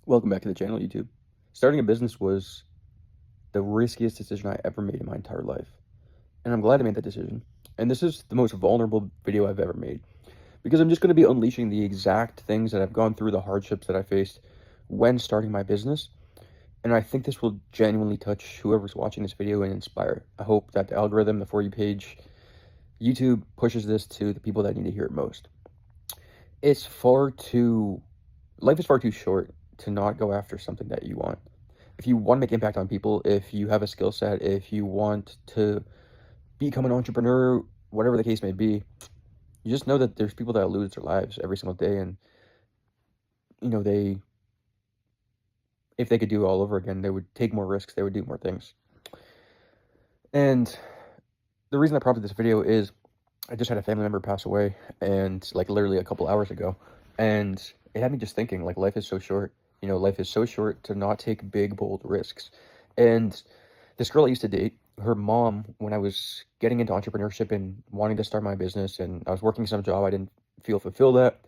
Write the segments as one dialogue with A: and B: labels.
A: Welcome back to the channel, YouTube. Starting a business was the riskiest decision I ever made in my entire life. And I'm glad I made that decision. And this is the most vulnerable video I've ever made. Because I'm just going to be unleashing the exact things that I've gone through, the hardships that I faced when starting my business. And I think this will genuinely touch whoever's watching this video and inspire. I hope that the algorithm, the For You page, YouTube pushes this to the people that need to hear it most. It's far too, life is far too short to not go after something that you want. If you want to make impact on people, if you have a skill set, if you want to become an entrepreneur, whatever the case may be, you just know that there's people that lose their lives every single day. And, they, if they could do it all over again, they would take more risks, they would do more things. And the reason I prompted this video is I just had a family member pass away, and like literally a couple hours ago. And it had me just thinking, like, life is so short. Life is so short to not take big, bold risks. And this girl I used to date, her mom, when I was getting into entrepreneurship and wanting to start my business, and I was working some job I didn't feel fulfilled at,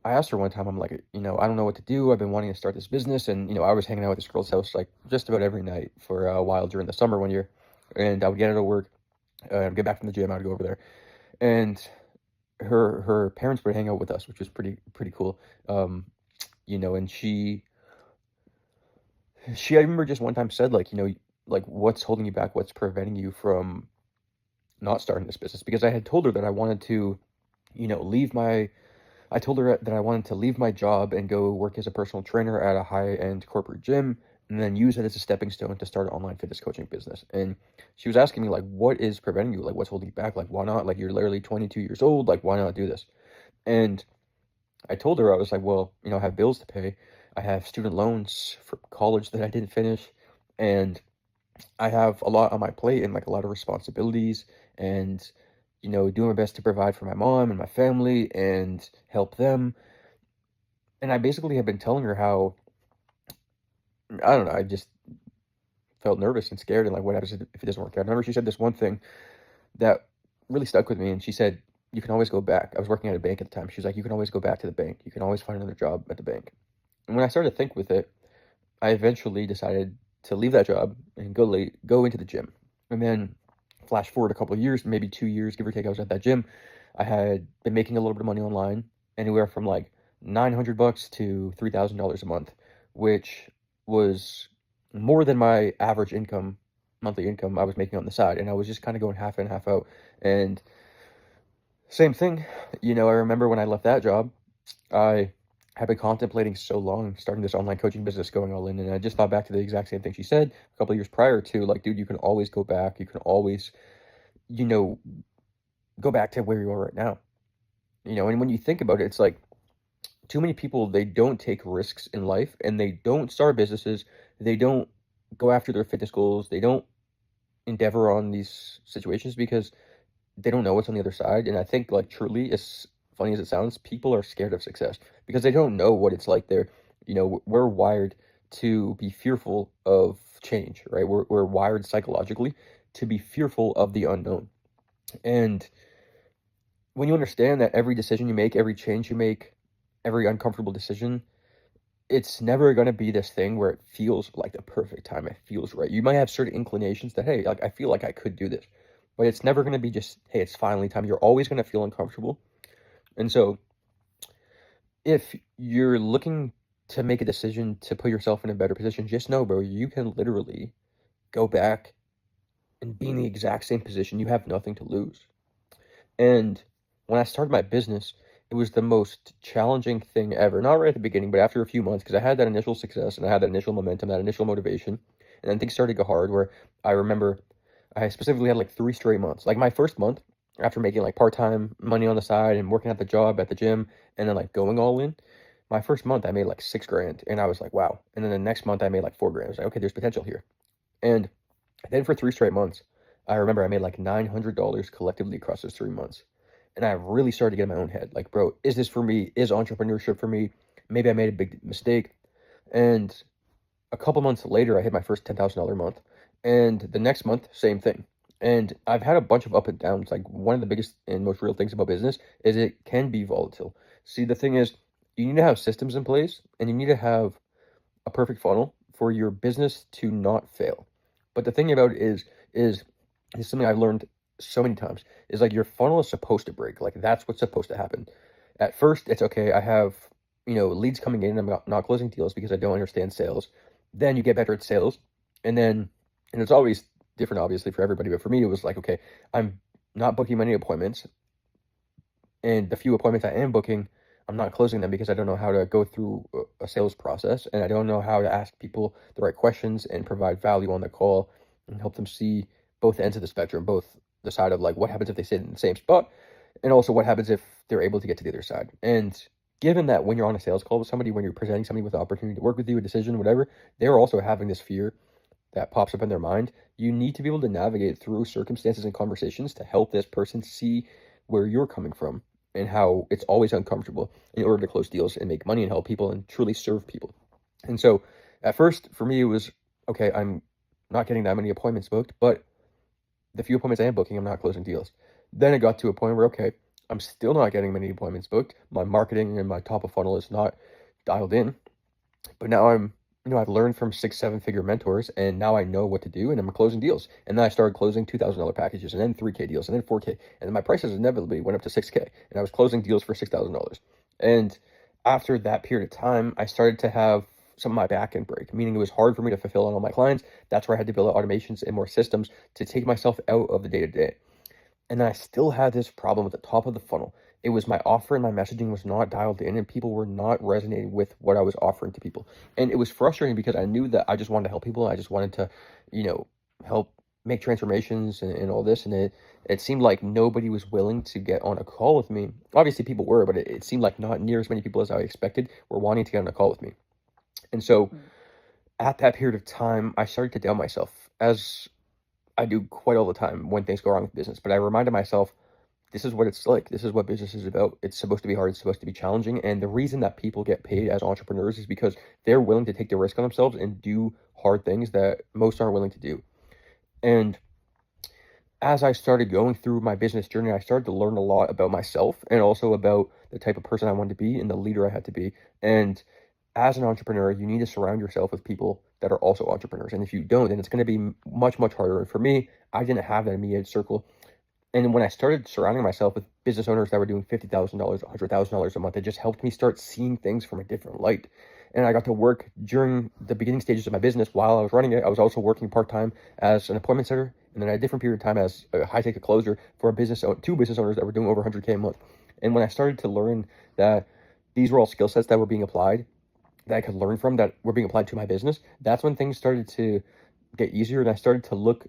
A: I asked her one time, I'm like, I don't know what to do. I've been wanting to start this business. And, I was hanging out at this girl's house like just about every night for a while during the summer one year. And I would get out of work, get back from the gym, I would go over there. And her parents would hang out with us, which was pretty cool. And I remember just one time said, like, like, what's holding you back? What's preventing you from not starting this business? Because I had told her that I wanted to, I told her that I wanted to leave my job and go work as a personal trainer at a high-end corporate gym, and then use it as a stepping stone to start an online fitness coaching business. And she was asking me, like, what is preventing you? Like, what's holding you back? Like, why not? Like, you're literally 22 years old. Like, why not do this? And I told her, I was like, well, I have bills to pay. I have student loans for college that I didn't finish. And I have a lot on my plate and like a lot of responsibilities, and, doing my best to provide for my mom and my family and help them. And I basically have been telling her how, I don't know, I just felt nervous and scared and like, what happens if it doesn't work out? I remember she said this one thing that really stuck with me. And she said, you can always go back. I was working at a bank at the time. She was like, you can always go back to the bank. You can always find another job at the bank. And when I started to think with it, I eventually decided to leave that job and go into the gym. And then flash forward a couple of years, maybe 2 years, give or take, I was at that gym. I had been making a little bit of money online, anywhere from like $900 to $3,000 a month, which was more than my average income, monthly income I was making on the side. And I was just kind of going half in, half out. And same thing, I remember when I left that job, I had been contemplating so long starting this online coaching business, going all in, and I just thought back to the exact same thing she said a couple of years prior to, like, dude, you can always go back. You can always, you know, go back to where you are right now. And when you think about it, it's like too many people, they don't take risks in life, and they don't start businesses. They don't go after their fitness goals. They don't endeavor on these situations because they don't know what's on the other side. And I think, like, truly, as funny as it sounds, people are scared of success because they don't know what it's like there. We're wired to be fearful of change, right? We're wired psychologically to be fearful of the unknown. And when you understand that every decision you make, every change you make, every uncomfortable decision, it's never going to be this thing where it feels like the perfect time. It feels right. You might have certain inclinations that, hey, like, I feel like I could do this, but it's never going to be just, hey, it's finally time. You're always going to feel uncomfortable. And so if you're looking to make a decision to put yourself in a better position, just know, bro, you can literally go back and be in the exact same position. You have nothing to lose. And when I started my business, it was the most challenging thing ever. Not right at the beginning, but after a few months, because I had that initial success and I had that initial momentum, that initial motivation. And then things started to go hard, where I remember I specifically had like 3 straight months. Like my first month, after making like part-time money on the side and working at the job at the gym and then like going all in, my first month I made like 6 grand, and I was like, wow. And then the next month I made like 4 grand. I was like, okay, there's potential here. And then for 3 straight months, I remember I made like $900 collectively across those 3 months. And I really started to get in my own head. Like, bro, is this for me? Is entrepreneurship for me? Maybe I made a big mistake. And a couple months later, I hit my first $10,000 month. And the next month, same thing. And I've had a bunch of up and downs. Like, one of the biggest and most real things about business is it can be volatile. See, the thing is, you need to have systems in place, and you need to have a perfect funnel for your business to not fail. But the thing about it is something I've learned so many times, is like your funnel is supposed to break. Like that's what's supposed to happen. At first, it's okay. I have, leads coming in and I'm not closing deals because I don't understand sales. Then you get better at sales. And it's always different, obviously, for everybody. But for me, it was like, okay, I'm not booking many appointments. And the few appointments I am booking, I'm not closing them because I don't know how to go through a sales process, and I don't know how to ask people the right questions and provide value on the call and help them see both ends of the spectrum, both the side of like what happens if they sit in the same spot, and also what happens if they're able to get to the other side. And given that when you're on a sales call with somebody, when you're presenting somebody with the opportunity to work with you, a decision, whatever, they're also having this fear that pops up in their mind. You need to be able to navigate through circumstances and conversations to help this person see where you're coming from and how it's always uncomfortable in order to close deals and make money and help people and truly serve people. And so at first, for me, it was, okay, I'm not getting that many appointments booked, but the few appointments I am booking, I'm not closing deals. Then it got to a point where, okay, I'm still not getting many appointments booked. My marketing and my top of funnel is not dialed in, but now I've learned from 6, 7 figure mentors, and now I know what to do, and I'm closing deals. And then I started closing $2,000 packages, and then 3K deals, and then 4K, and then my prices inevitably went up to 6K, and I was closing deals for $6,000. And after that period of time, I started to have some of my back end break, meaning it was hard for me to fulfill on all my clients. That's where I had to build out automations and more systems to take myself out of the day to day. And then I still had this problem at the top of the funnel. It was my offer and my messaging was not dialed in, and people were not resonating with what I was offering to people. And it was frustrating because I knew that I just wanted to help people. I just wanted to, help make transformations and all this. And it seemed like nobody was willing to get on a call with me. Obviously people were, but it seemed like not near as many people as I expected were wanting to get on a call with me. And so at that period of time, I started to doubt myself, as I do quite all the time when things go wrong with business. But I reminded myself, this is what it's like. This is what business is about. It's supposed to be hard. It's supposed to be challenging. And the reason that people get paid as entrepreneurs is because they're willing to take the risk on themselves and do hard things that most aren't willing to do. And as I started going through my business journey, I started to learn a lot about myself and also about the type of person I wanted to be and the leader I had to be. And as an entrepreneur, you need to surround yourself with people that are also entrepreneurs. And if you don't, then it's going to be much, much harder. And for me, I didn't have that immediate circle. And when I started surrounding myself with business owners that were doing $50,000, $100,000 a month, it just helped me start seeing things from a different light. And I got to work during the beginning stages of my business while I was running it. I was also working part-time as an appointment setter, and then at a different period of time as a high-ticket closer for two business owners that were doing over 100K a month. And when I started to learn that these were all skill sets that were being applied, that I could learn from, that were being applied to my business, that's when things started to get easier, and I started to look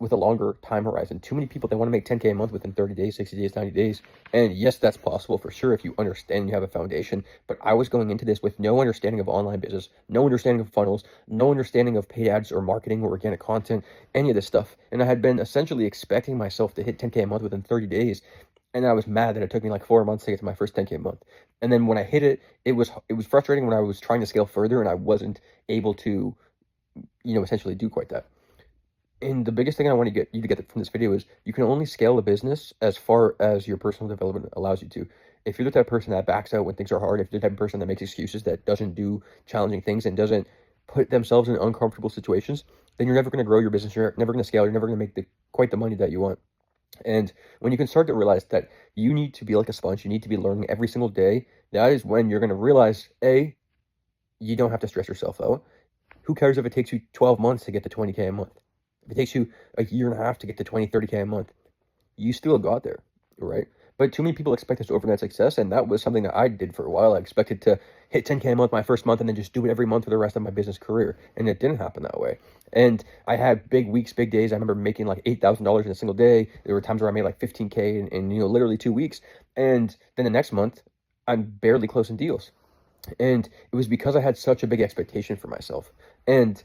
A: with a longer time horizon. Too many people, they want to make 10K a month within 30 days, 60 days, 90 days. And yes, that's possible for sure if you understand and you have a foundation. But I was going into this with no understanding of online business, no understanding of funnels, no understanding of paid ads or marketing or organic content, any of this stuff. And I had been essentially expecting myself to hit 10K a month within 30 days. And I was mad that it took me like 4 months to get to my first 10K a month. And then when I hit it, it was frustrating when I was trying to scale further and I wasn't able to, essentially do quite that. And the biggest thing I want to get you to get from this video is you can only scale a business as far as your personal development allows you to. If you're the type of person that backs out when things are hard, if you're the type of person that makes excuses, that doesn't do challenging things and doesn't put themselves in uncomfortable situations, then you're never going to grow your business. You're never going to scale. You're never going to make quite the money that you want. And when you can start to realize that you need to be like a sponge, you need to be learning every single day, that is when you're going to realize, A, you don't have to stress yourself out. Who cares if it takes you 12 months to get to 20K a month? If it takes you a year and a half to get to 20, 30K a month, you still got there, right? But too many people expect this overnight success, and that was something that I did for a while. I expected to hit 10K a month my first month and then just do it every month for the rest of my business career, and it didn't happen that way. And I had big weeks, big days. I remember making like $8,000 in a single day. There were times where I made like 15K in literally 2 weeks, and then the next month, I'm barely closing deals. And it was because I had such a big expectation for myself. And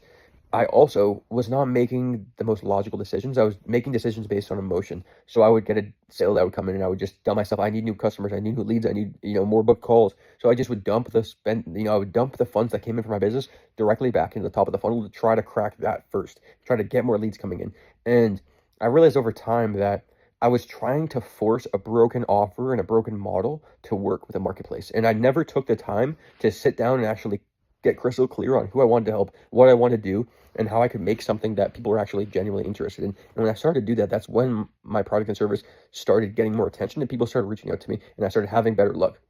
A: I also was not making the most logical decisions. I was making decisions based on emotion. So I would get a sale that would come in and I would just tell myself, I need new customers, I need new leads, I need, more book calls. So I just would dump I would dump the funds that came in from my business directly back into the top of the funnel to try to crack that first, try to get more leads coming in. And I realized over time that I was trying to force a broken offer and a broken model to work with a marketplace. And I never took the time to sit down and actually get crystal clear on who I wanted to help, what I want to do, and how I could make something that people were actually genuinely interested in. And when I started to do that, that's when my product and service started getting more attention and people started reaching out to me and I started having better luck.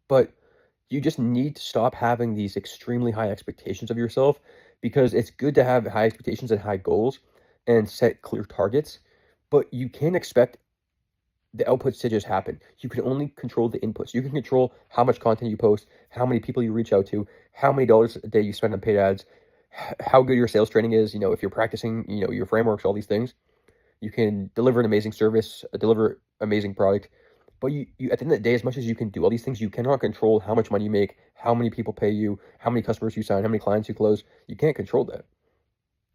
A: But you just need to stop having these extremely high expectations of yourself, because it's good to have high expectations and high goals and set clear targets, but you can't expect the outputs to just happen. You can only control the inputs. You can control how much content you post, how many people you reach out to, how many dollars a day you spend on paid ads, how good your sales training is, if you're practicing, your frameworks, all these things. You can deliver an amazing service, deliver amazing product, but you at the end of the day, as much as you can do all these things, you cannot control how much money you make, how many people pay you, how many customers you sign, how many clients you close. You can't control that.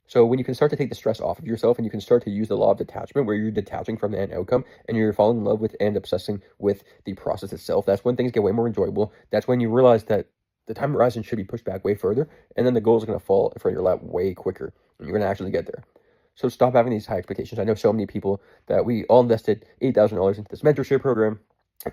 A: So when you can start to take the stress off of yourself and you can start to use the law of detachment, where you're detaching from the end outcome and you're falling in love with and obsessing with the process itself, that's when things get way more enjoyable. That's when you realize that the time horizon should be pushed back way further, and then the goals are going to fall in front of your lap way quicker, and you're going to actually get there. So stop having these high expectations. I know so many people that we all invested $8,000 into this mentorship program,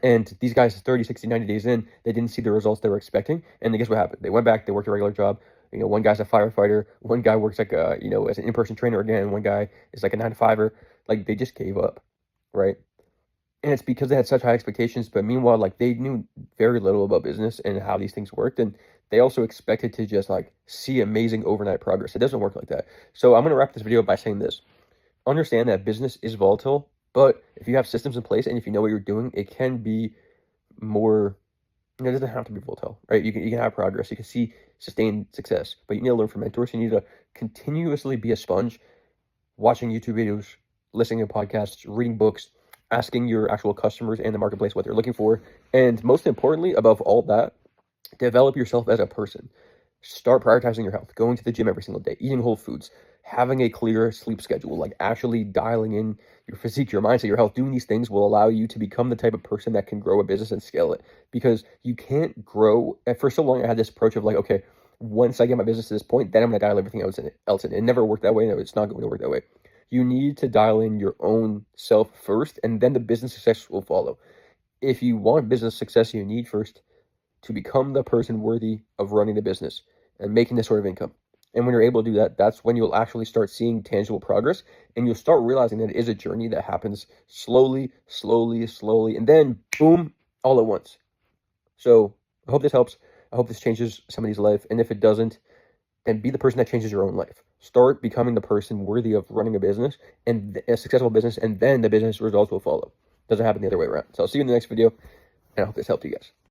A: and these guys, 30, 60, 90 days in, they didn't see the results they were expecting. And then guess what happened? They went back, they worked a regular job. One guy's a firefighter, one guy works like as an in-person trainer again, one guy is like a 9-to-5er. Like, they just gave up, right? And it's because they had such high expectations, but meanwhile, like, they knew very little about business and how these things worked, and they also expected to just like see amazing overnight progress. It doesn't work like that. So I'm going to wrap this video by saying this. Understand that business is volatile, but if you have systems in place and if you know what you're doing, it can be more, it doesn't have to be volatile, right? You can have progress, you can see sustained success, but you need to learn from mentors. You need to continuously be a sponge, watching YouTube videos, listening to podcasts, reading books, asking your actual customers and the marketplace what they're looking for. And most importantly, above all that, develop yourself as a person. Start prioritizing your health, going to the gym every single day, eating whole foods, having a clear sleep schedule, like actually dialing in your physique, your mindset, your health. Doing these things will allow you to become the type of person that can grow a business and scale it, because you can't grow. And for so long, I had this approach of like, okay, once I get my business to this point, then I'm going to dial everything else in. It never worked that way. No, it's not going to work that way. You need to dial in your own self first, and then the business success will follow. If you want business success, you need first to become the person worthy of running the business and making this sort of income. And when you're able to do that, that's when you'll actually start seeing tangible progress, and you'll start realizing that it is a journey that happens slowly, and then boom, all at once. So I hope this helps. I hope this changes somebody's life. And if it doesn't, then be the person that changes your own life. Start becoming the person worthy of running a business and a successful business, and then the business results will follow. Doesn't happen the other way around. So I'll see you in the next video, and I hope this helped you guys.